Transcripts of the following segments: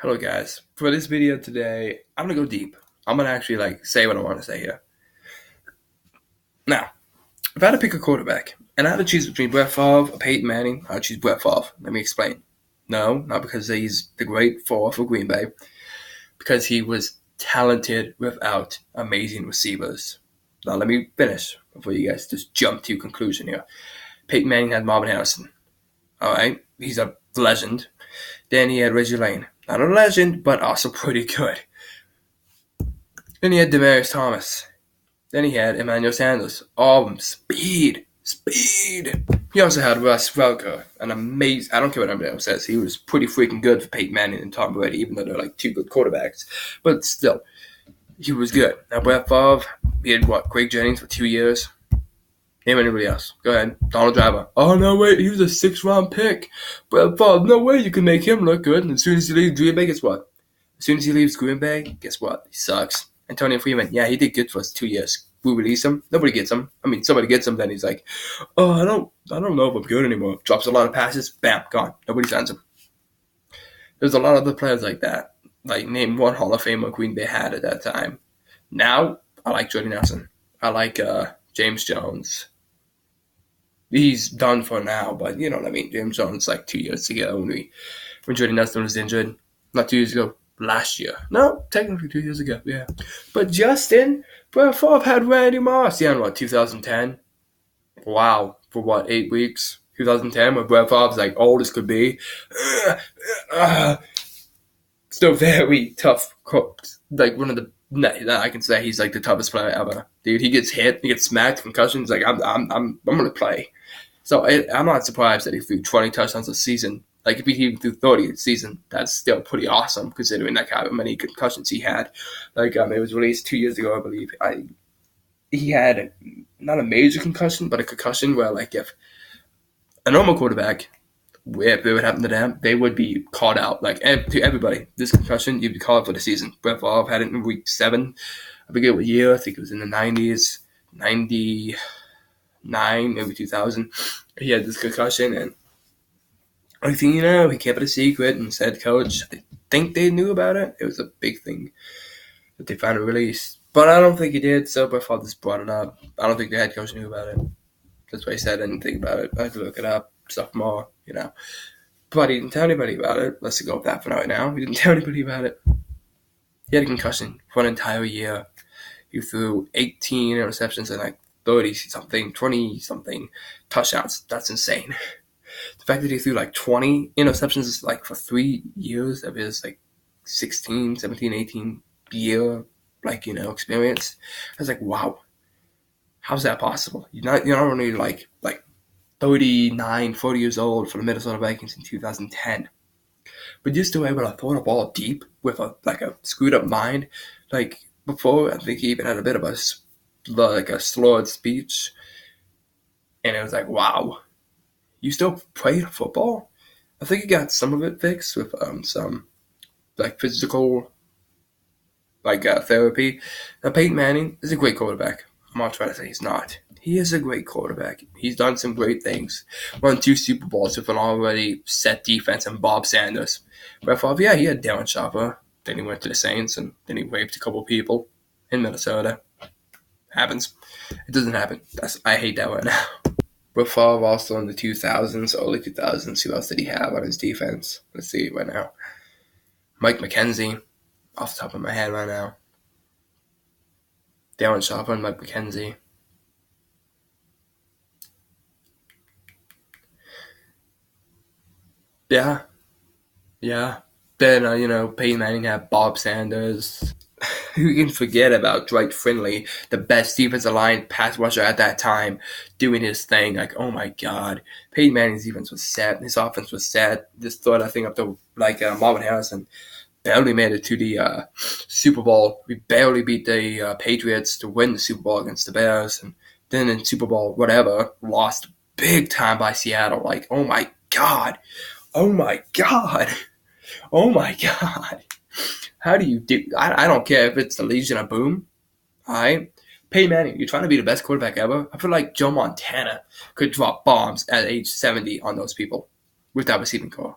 Hello guys. For this video today, I'm gonna go deep. I'm gonna actually say what I want to say here. Now, if I had to pick a quarterback and I had to choose between Brett Favre or Peyton Manning, I'd choose Brett Favre. Let me explain. No, not because he's the great four for Green Bay, because he was talented without amazing receivers. Now let me finish before you guys just jump to conclusion here. Peyton Manning had Marvin Harrison. Alright, he's a legend. Then he had Reggie Lane. Not a legend, but also pretty good. Then he had Demaryius Thomas. Then he had Emmanuel Sanders. All speed. Speed. He also had Russ Velker. An amazing, I don't care what anybody else says, he was pretty freaking good for Peyton Manning and Tom Brady, even though they're like two good quarterbacks. But still, he was good. Now, Brett Favre, he had Greg Jennings for 2 years. Name anybody else. Go ahead. Donald Driver. Oh, no, wait, he was a 6th-round pick. Brett Favre, no way you can make him look good. And as soon as he leaves Green Bay, guess what? As soon as he leaves Green Bay, guess what? He sucks. Antonio Freeman, yeah, he did good for us 2 years. We release him. Nobody gets him. I mean, somebody gets him, then he's like, oh, I don't know if I'm good anymore. Drops a lot of passes, bam, gone. Nobody signs him. There's a lot of other players like that. Like, name one Hall of Famer Green Bay had at that time. Now, I like Jordy Nelson. I like James Jones. He's done for now, but you know what I mean. James Jones, like 2 years ago, when Jordy Nelson was injured. Not 2 years ago. Last year. No, technically 2 years ago, yeah. But Justin, Brett Favre had Randy Moss. Yeah, in what, 2010? Wow. For what, 8 weeks? 2010, when Brett Favre's like old as could be. Still very tough. Like one of the, I can say he's like the toughest player ever. Dude, he gets hit, he gets smacked, concussions. Like I'm gonna play. So I'm not surprised that he threw 20 touchdowns a season. Like, if he even threw 30 a season, that's still pretty awesome, considering like how many concussions he had. Like, it was released 2 years ago, I believe. He had not a major concussion, but a concussion where, like, if a normal quarterback, if it would happen to them, they would be called out. Like, to everybody, this concussion, you'd be called for the season. Brett Favre had it in week 7. I forget what year. I think it was in the 90s, 99, maybe 2000. He had this concussion, and I think, he kept it a secret and said, coach, I think they knew about it. It was a big thing that they finally released. But I don't think he did, so Brett Favre just brought it up. I don't think the head coach knew about it. That's why he said I didn't think about it. I had to look it up, stuff more, But he didn't tell anybody about it. Let's go with that for right now. He didn't tell anybody about it. He had a concussion for an entire year. He threw 18 interceptions and like 30-something, 20-something touchdowns. That's insane. The fact that he threw like 20 interceptions like for 3 years of his like 16, 17, 18 year experience, I was like, wow, how's that possible? You're not only like 39, 40 years old for the Minnesota Vikings in 2010, but you're still able to throw the ball deep with a screwed up mind. Like before, I think he even had a bit of a slurred speech, and it was like, wow. You still played football? I think he got some of it fixed with some physical therapy. Now Peyton Manning is a great quarterback. I'm not trying to say he's not. He is a great quarterback. He's done some great things. Won 2 Super Bowls with an already set defense and Bob Sanders. Brett Favre, yeah, he had Darren Sharper. Then he went to the Saints, and then he raped a couple people in Minnesota. Happens. It doesn't happen. I hate that right now. Brett Favre also in the 2000s, early 2000s. Who else did he have on his defense? Let's see right now. Mike McKenzie, off the top of my head right now. Darren Sharper and Mike McKenzie. Yeah. Then, Peyton Manning had Bob Sanders. Who can forget about Dwight Finley, the best defensive line pass rusher at that time, doing his thing? Like, oh my God. Peyton Manning's defense was set. His offense was set. Just throw that thing up to, Marvin Harrison. Barely made it to the Super Bowl. We barely beat the Patriots to win the Super Bowl against the Bears. And then in Super Bowl, whatever, lost big time by Seattle. Like, oh my God. Oh my God. Oh my God. How do you do? I don't care if it's the Legion of Boom. All right? Peyton Manning, you're trying to be the best quarterback ever. I feel like Joe Montana could drop bombs at age 70 on those people with that receiving core.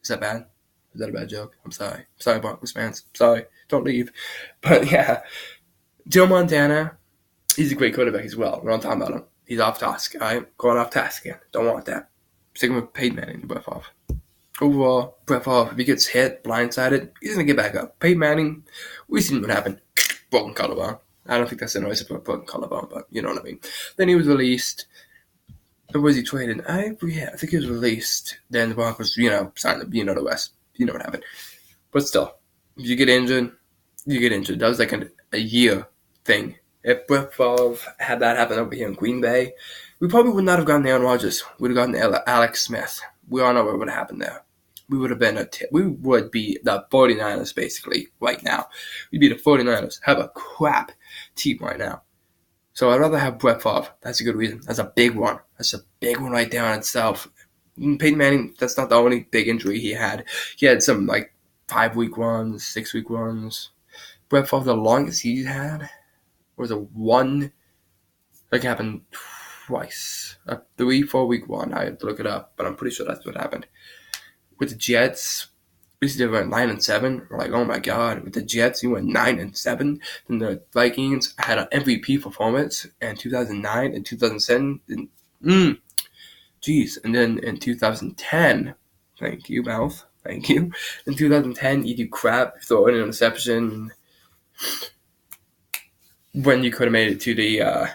Is that bad? Is that a bad joke? I'm sorry. Sorry, Broncos fans. Sorry. Don't leave. But yeah, Joe Montana, he's a great quarterback as well. We're not talking about him. He's off task, all right? Going off task again. Don't want that. Sticking with Peyton Manning and Brett Favre. Overall, Brett Favre, if he gets hit, blindsided, he's going to get back up. Peyton Manning, we've seen what happened. Broken collarbone. I don't think that's the noise of a broken collarbone, but you know what I mean. Then he was released. Or was he traded? I think he was released. Then the Broncos, signed him. You know the rest. You know what happened. But still, if you get injured, you get injured. That was like a year thing. If Brett Favre had that happen over here in Green Bay, we probably would not have gotten Aaron Rodgers. We'd have gotten Alex Smith. We all know what would have happened there. We would be the 49ers basically right now. We'd be the 49ers. Have a crap team right now. So I'd rather have Brett Favre. That's a good reason. That's a big one. That's a big one right there on itself. Peyton Manning, that's not the only big injury he had. He had some 5-week runs, 6-week runs. Brett Favre, the longest he had was a one, happened twice. A 3-4 week one. I had to look it up, but I'm pretty sure that's what happened. With the Jets, they went 9-7. We're like, oh my god. With the Jets, he went 9-7. Then the Vikings had an MVP performance in 2009 and 2007. And, And then in 2010, thank you, mouth. Thank you. In 2010, you do crap, throw in an interception. When you could have made it to the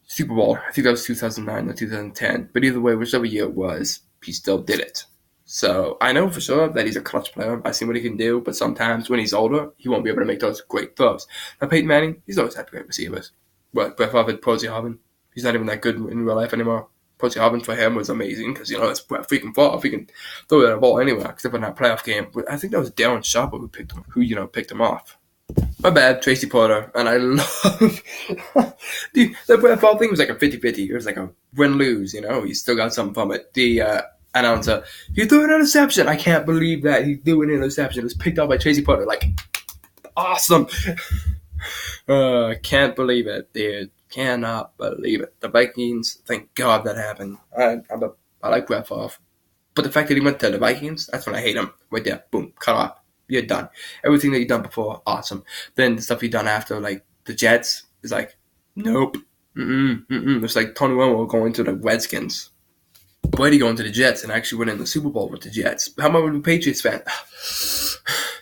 Super Bowl. I think that was 2009 or 2010. But either way, whichever year it was, he still did it. So I know for sure that he's a clutch player. I've seen what he can do, but sometimes when he's older, he won't be able to make those great throws. Now, Peyton Manning, he's always had great receivers. But Brett Favre had Posey Harvin. He's not even that good in real life anymore. Posey Harvin for him was amazing because, it's Brett freaking Favre. He can throw that ball anywhere except for that playoff game. But I think that was Darren Sharper who picked him off. My bad, Tracy Porter. And I love... Dude, that Brett Favre thing was like a 50-50. It was like a win-lose, He still got something from it. The announcer, he threw an interception. I can't believe that he threw an interception. It was picked up by Tracy Porter. Awesome. Can't believe it, dude. Cannot believe it. The Vikings, thank God that happened. I like Brett Favre. But the fact that he went to the Vikings, that's when I hate him. Right there. Boom. Cut off. You're done. Everything that you've done before, awesome. Then the stuff you've done after, the Jets, is nope. It's like Tony Romo going to the Redskins. Brady going to the Jets and actually winning the Super Bowl with the Jets. How mad would the Patriots fans?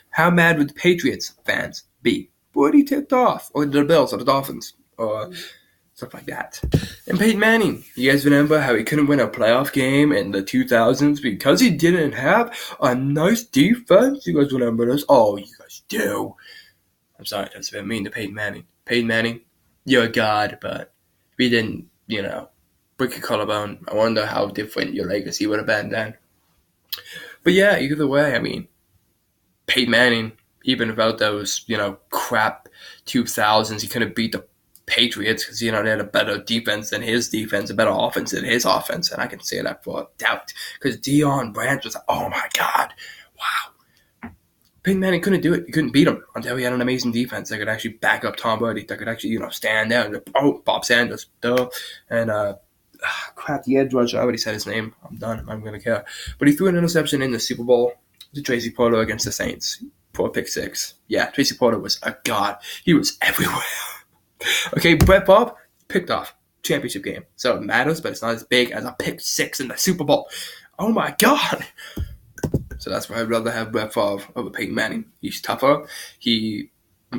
How mad would the Patriots fans be? Brady ticked off, or the Bills, or the Dolphins, or stuff like that. And Peyton Manning, you guys remember how he couldn't win a playoff game in the 2000s because he didn't have a nice defense? You guys remember this? Oh, you guys do. I'm sorry, that's a bit mean to Peyton Manning. Peyton Manning, you're a god, but if you didn't, break your collarbone, I wonder how different your legacy would have been then. But yeah, either way, Peyton Manning, even without those, crap 2000s, he couldn't beat the Patriots because, they had a better defense than his defense, a better offense than his offense, and I can say that for a doubt because Deion Branch was oh my god, wow. Peyton Manning couldn't do it. He couldn't beat him until he had an amazing defense that could actually back up Tom Brady, that could actually, stand there and, Bob Sanders, and, crap, the edge rusher, I already said his name. I'm done. I'm not going to care. But he threw an interception in the Super Bowl to Tracy Porter against the Saints for a pick six. Yeah, Tracy Porter was a god. He was everywhere. Okay, Brett Favre picked off championship game. So it matters, but it's not as big as a pick six in the Super Bowl. Oh my god. So that's why I'd rather have Brett Favre over Peyton Manning. He's tougher. He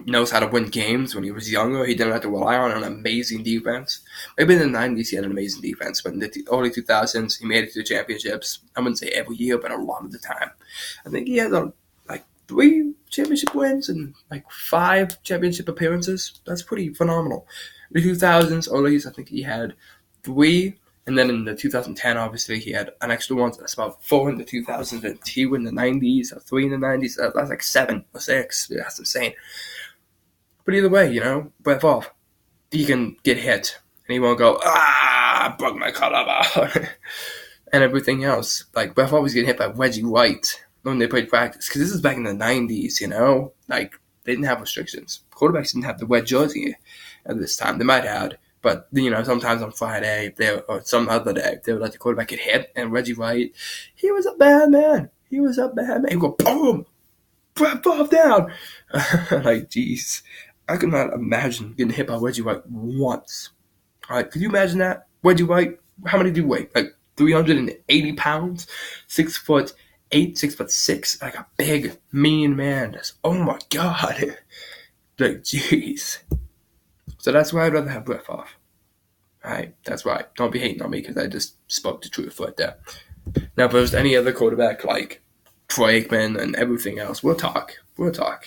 knows how to win games. When he was younger, he didn't have to rely on an amazing defense. Maybe in the 90s he had an amazing defense, but in the early 2000s he made it to the championships. I wouldn't say every year, but a lot of the time. I think he had 3 championship wins and 5 championship appearances. That's pretty phenomenal. In the 2000s, or at least I think he had 3. And then in the 2010, obviously, he had an extra one. So that's about 4 in the 2000s and 2 in the 90s, or 3 in the 90s. That's 7 or 6. That's insane. But either way, Brett Favre, he can get hit. And he won't go, I broke my collarbone. And everything else. Brett Favre was getting hit by Reggie White when they played practice. Because this is back in the 90s, They didn't have restrictions. Quarterbacks didn't have the red jersey at this time. They might have. But, sometimes on Friday or some other day, they would let the quarterback get hit. And Reggie White, he was a bad man. He was up, man. He go, boom, Brett Favre down. Like, jeez. I could not imagine getting hit by Reggie White once. All right, could you imagine that? Reggie White, how many do you weigh? Like 380 pounds? 6'8", 6'6", like a big, mean man. Oh my God. Like, jeez. So that's why I'd rather have Brett Favre. Alright, that's right. Don't be hating on me because I just spoke the truth right there. Now, if there's any other quarterback like Troy Aikman and everything else, we'll talk. We'll talk.